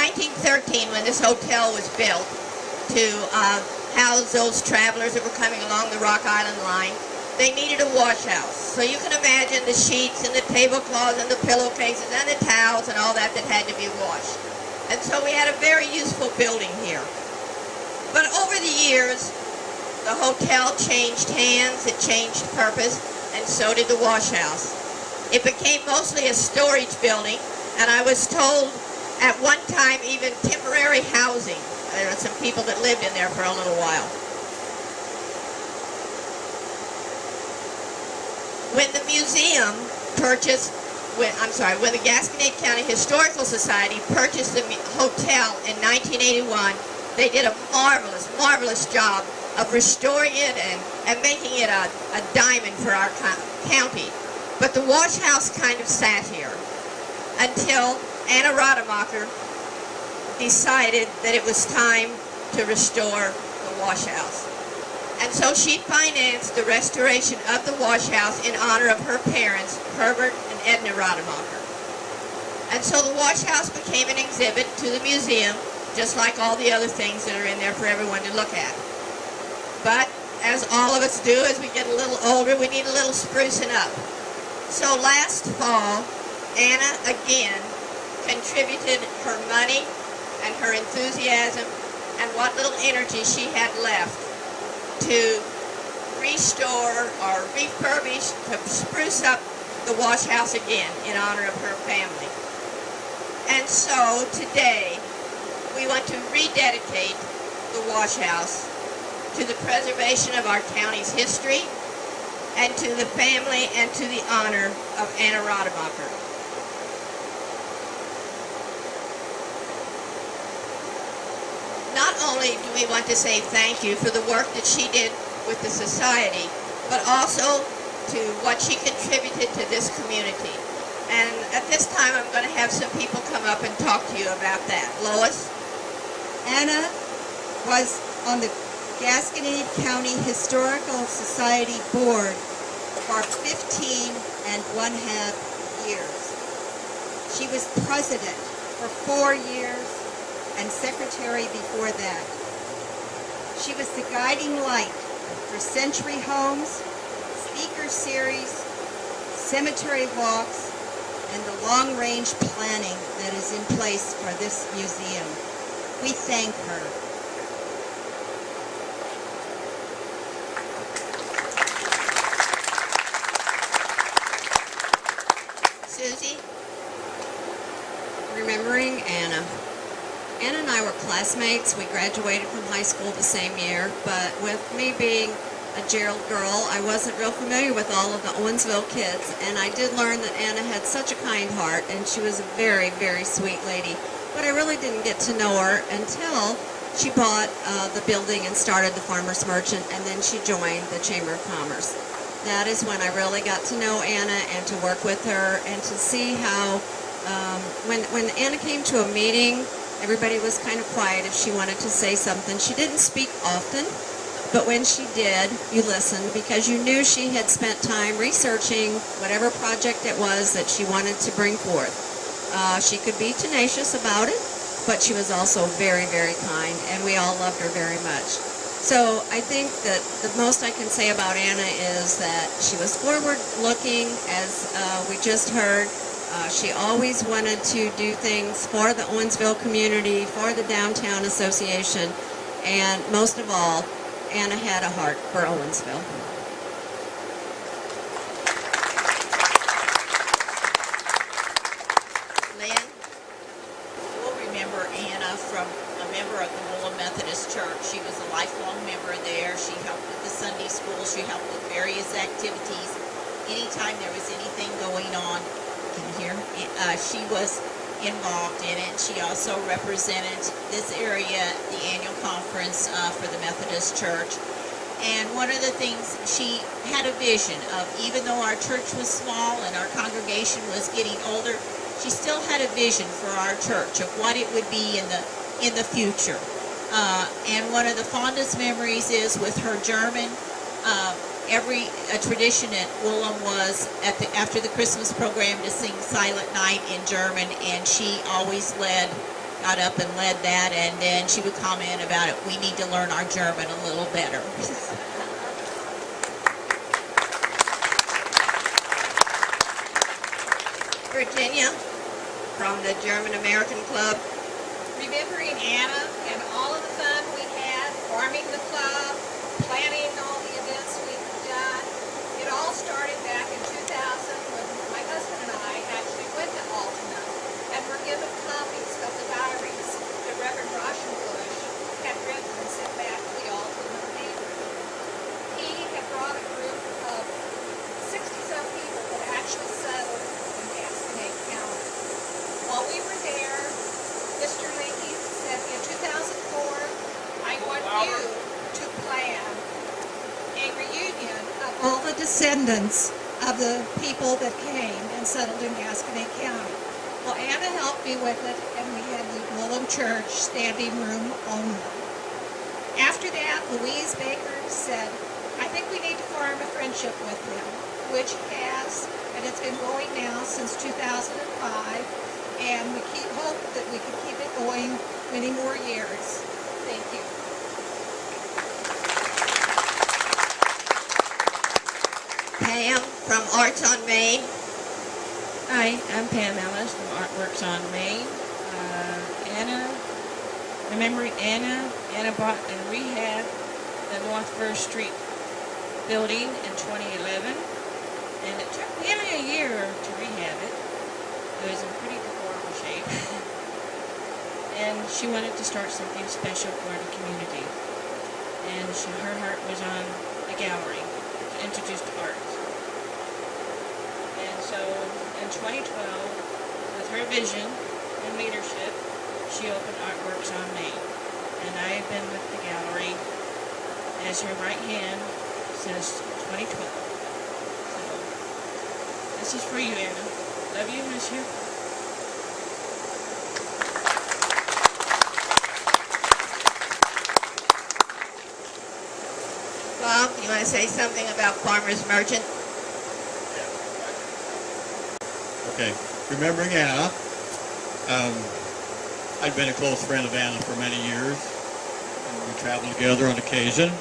1913, when this hotel was built to house those travelers that were coming along the Rock Island line, they needed a wash house. So you can imagine the sheets and the tablecloths and the pillowcases and the towels and all that had to be washed. And so we had a very useful building here. But over the years, the hotel changed hands, it changed purpose, and so did the wash house. It became mostly a storage building, and I was told at one time even temporary housing. There were some people that lived in there for a little while. When the museum purchased, when the Gasconade County Historical Society purchased the hotel in 1981, they did a marvelous, marvelous job of restoring it and making it a diamond for our county. But the wash house kind of sat here until Anna Rademacher decided that it was time to restore the wash house. And so she financed the restoration of the wash house in honor of her parents, Herbert and Edna Rademacher. And so the wash house became an exhibit to the museum, just like all the other things that are in there for everyone to look at. But as all of us do, as we get a little older, we need a little sprucing up. So last fall, Anna again contributed her money and her enthusiasm and what little energy she had left to restore or refurbish, to spruce up the wash house again in honor of her family. And so today, we want to rededicate the wash house to the preservation of our county's history and to the family and to the honor of Anna Rademacher. Not only do we want to say thank you for the work that she did with the society, but also to what she contributed to this community. And at this time, I'm going to have some people come up and talk to you about that. Lois? Anna was on the Gasconade County Historical Society Board for 15 1/2 years. She was president for 4 years and secretary before that. She was the guiding light for Century Homes, speaker series, cemetery walks, and the long-range planning that is in place for this museum. We thank her. Susie? Remembering Anna. Anna and I were classmates. We graduated from high school the same year, but with me being a Gerald girl, I wasn't real familiar with all of the Owensville kids, and I did learn that Anna had such a kind heart, and she was a very, very sweet lady. But I really didn't get to know her until she bought the building and started the Farmers Merchant, and then she joined the Chamber of Commerce. That is when I really got to know Anna and to work with her and to see how, when Anna came to a meeting, everybody was kind of quiet if she wanted to say something. She didn't speak often, but when she did, you listened because you knew she had spent time researching whatever project it was that she wanted to bring forth. She could be tenacious about it, but she was also very, very kind, and we all loved her very much. So I think that the most I can say about Anna is that she was forward-looking, as we just heard. She always wanted to do things for the Owensville community, for the Downtown Association, and most of all, Anna had a heart for Owensville. Lynn? We'll remember Anna from a member of the Mullen Methodist Church. She was a lifelong member there. She helped with the Sunday school. She helped with various activities. Anytime there was anything going on, she was involved in it. She also represented this area at the annual conference for the Methodist Church. And one of the things, she had a vision of, even though our church was small and our congregation was getting older, she still had a vision for our church of what it would be in the future. And one of the fondest memories is with her German. A tradition at Woolham was after the Christmas program to sing Silent Night in German, and she always led got up and led that, and then she would comment about it. We need to learn our German a little better. Virginia, from the German American Club. Remembering Anna and all of the fun we had, forming the club, planning all the events we've done. It all started back in 2000 when my husband and I actually went to Altona and were given copies of the diaries that Reverend Rauschenbusch had written and sent back to the Altona neighborhood. He had brought a group of 60-some people that actually settled in Gasconade County. While we were there, Mr. Leakey said in 2004, I want you to plan a reunion of all the descendants of the people that came and settled in Gasconade County. Well, Anna helped me with it, and we had the Willem Church standing room only. After that, Louise Baker said, I think we need to form a friendship with him, which has, and it's been going now since 2005, and we hope that we can keep it going many more years. Thank you. Pam, from Arts on Main. Hi, I'm Pam Ellis from Artworks on Main. Remembering Anna bought and rehabbed the North First Street building in 2011, and it took nearly a year to rehab it. It was in pretty deplorable shape, and she wanted to start something special for the community, and her heart was on a gallery to introduce to art. And so in 2012, with her vision and leadership, she opened Artworks on Main. And I have been with the gallery as her right hand since 2012. So this is for you, Anna. Love you, miss you. Bob, you want to say something about Farmers Merchant? Okay, remembering Anna, I've been a close friend of Anna for many years, and we traveled together on occasion.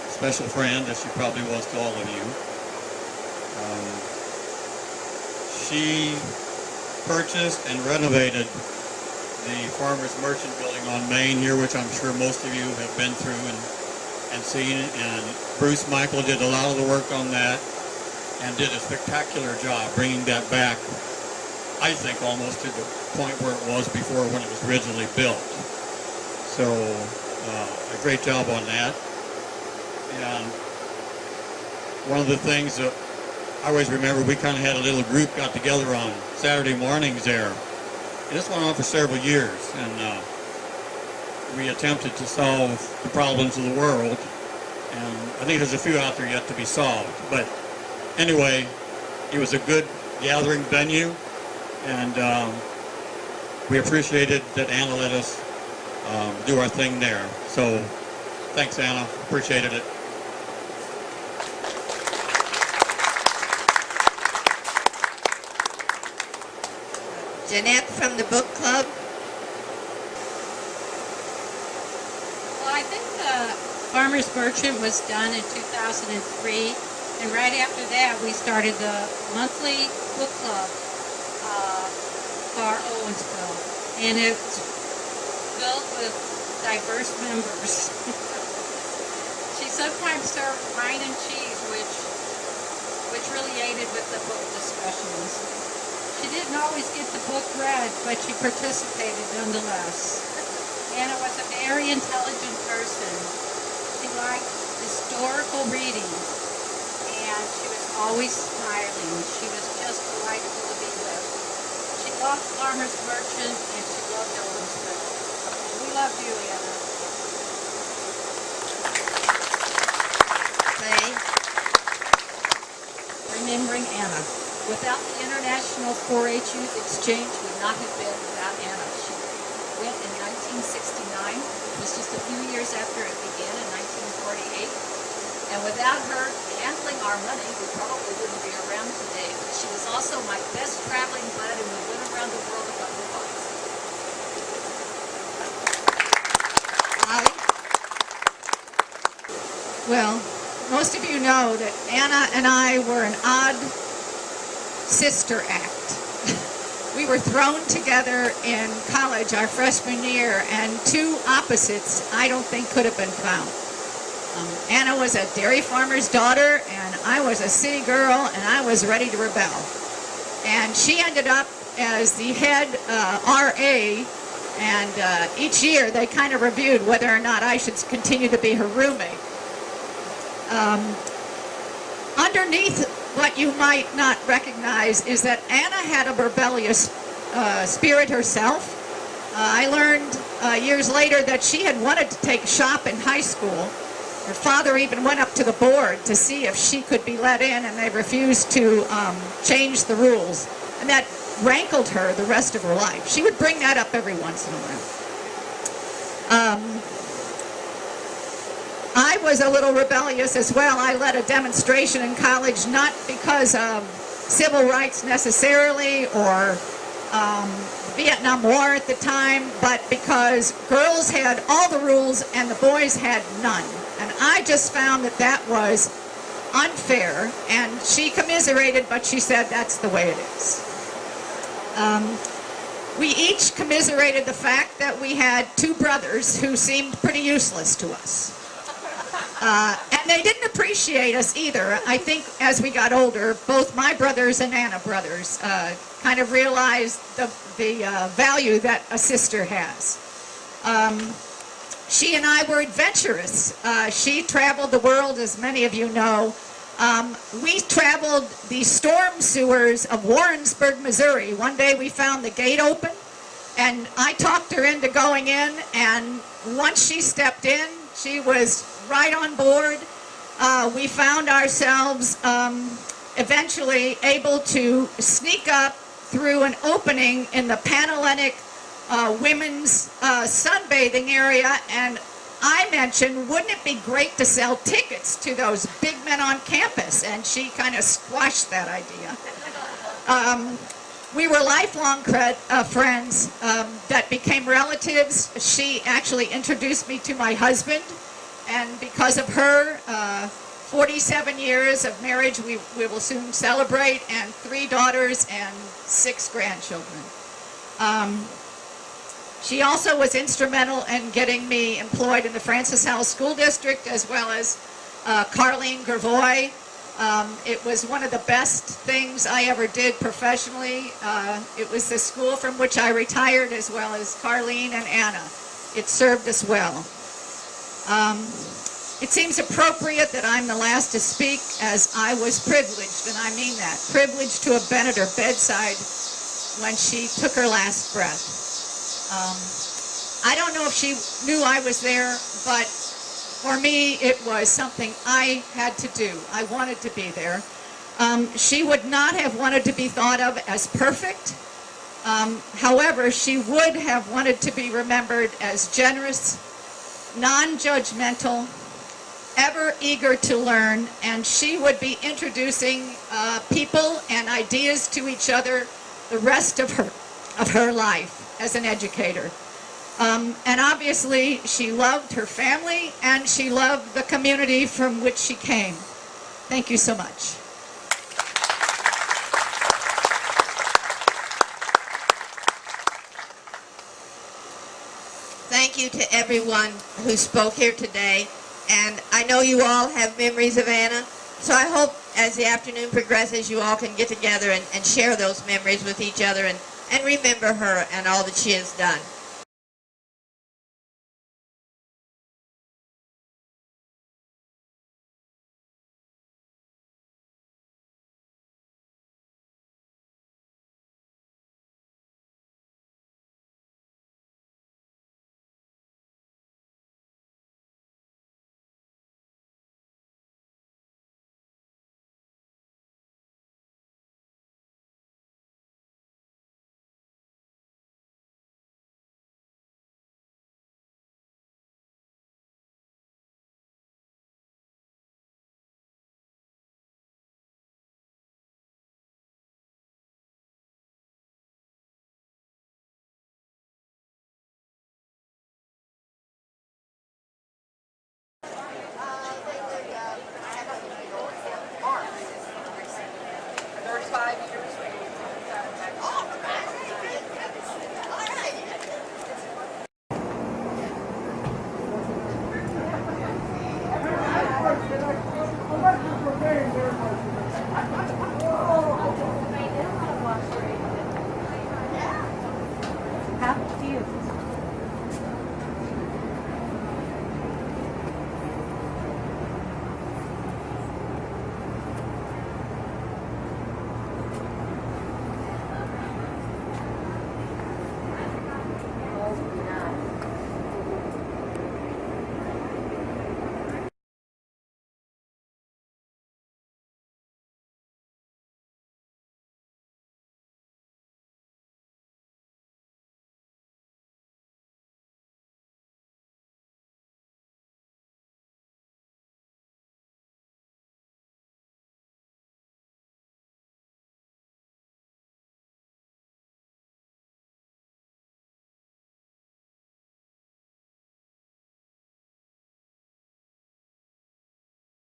Special friend, as she probably was to all of you. She purchased and renovated the Farmers Merchant building on Main here, which I'm sure most of you have been through and seen, and Bruce Michael did a lot of the work on that and did a spectacular job bringing that back, I think, almost to the point where it was before when it was originally built. So a great job on that. And one of the things that I always remember, we kind of had a little group got together on Saturday mornings there. And this went on for several years, and we attempted to solve the problems of the world. And I think there's a few out there yet to be solved. But anyway, it was a good gathering venue, and we appreciated that Anna let us do our thing there. So thanks, Anna. Appreciated it. Jeanette from the book club. Well, I think the Farmers Merchant was done in 2003, and right after that we started the monthly book club for Owensville, and it's filled with diverse members. She sometimes served wine and cheese, which really aided with the book discussions. She didn't always get the book read, but she participated nonetheless. Anna was a very intelligent person. She liked historical readings, and she was always smiling. She was just delightful to be with. She loved Farmers Merchant, and she loved Owensville. And we love you, Anna. Clay. Remembering Anna. Without the International 4-H Youth Exchange would not have been without Anna. She went in 1969. It was just a few years after it began in 1948. And without her handling our money, we probably wouldn't be around today. But she was also my best traveling bud, and we went around the world a couple of times. Well, most of you know that Anna and I were an odd sister act. We were thrown together in college our freshman year, and two opposites I don't think could have been found. Anna was a dairy farmer's daughter, and I was a city girl, and I was ready to rebel. And she ended up as the head RA, and each year they kind of reviewed whether or not I should continue to be her roommate. Underneath what you might not recognize is that Anna had a rebellious spirit herself. I learned years later that she had wanted to take shop in high school. Her father even went up to the board to see if she could be let in, and they refused to change the rules. And that rankled her the rest of her life. She would bring that up every once in a while. I was a little rebellious as well. I led a demonstration in college, not because of civil rights necessarily or Vietnam War at the time, but because girls had all the rules and the boys had none. And I just found that that was unfair, and she commiserated, but she said that's the way it is. We each commiserated the fact that we had two brothers who seemed pretty useless to us. And they didn't appreciate us either. I think as we got older, both my brothers and Anna brothers kind of realized the value that a sister has. She and I were adventurous. She traveled the world, as many of you know. We traveled the storm sewers of Warrensburg, Missouri. One day we found the gate open, and I talked her into going in, and once she stepped in, she was right on board. We found ourselves eventually able to sneak up through an opening in the Panhellenic women's sunbathing area, and I mentioned, wouldn't it be great to sell tickets to those big men on campus? And she kind of squashed that idea. We were lifelong friends that became relatives. She actually introduced me to my husband, and because of her, 47 years of marriage we will soon celebrate, and 3 daughters and 6 grandchildren. She also was instrumental in getting me employed in the Francis Howell School District, as well as Carlene Gravoy. It was one of the best things I ever did professionally. It was the school from which I retired, as well as Carlene and Anna. It served us well. It seems appropriate that I'm the last to speak, as I was privileged, and I mean that, privileged to have been at her bedside when she took her last breath. I don't know if she knew I was there, but for me it was something I had to do. I wanted to be there. She would not have wanted to be thought of as perfect. However, she would have wanted to be remembered as generous, non-judgmental, ever eager to learn, and she would be introducing people and ideas to each other the rest of her life as an educator. And obviously she loved her family, and she loved the community from which she came. Thank you so much. Thank you to everyone who spoke here today. And I know you all have memories of Anna, so I hope as the afternoon progresses you all can get together and share those memories with each other and remember her and all that she has done.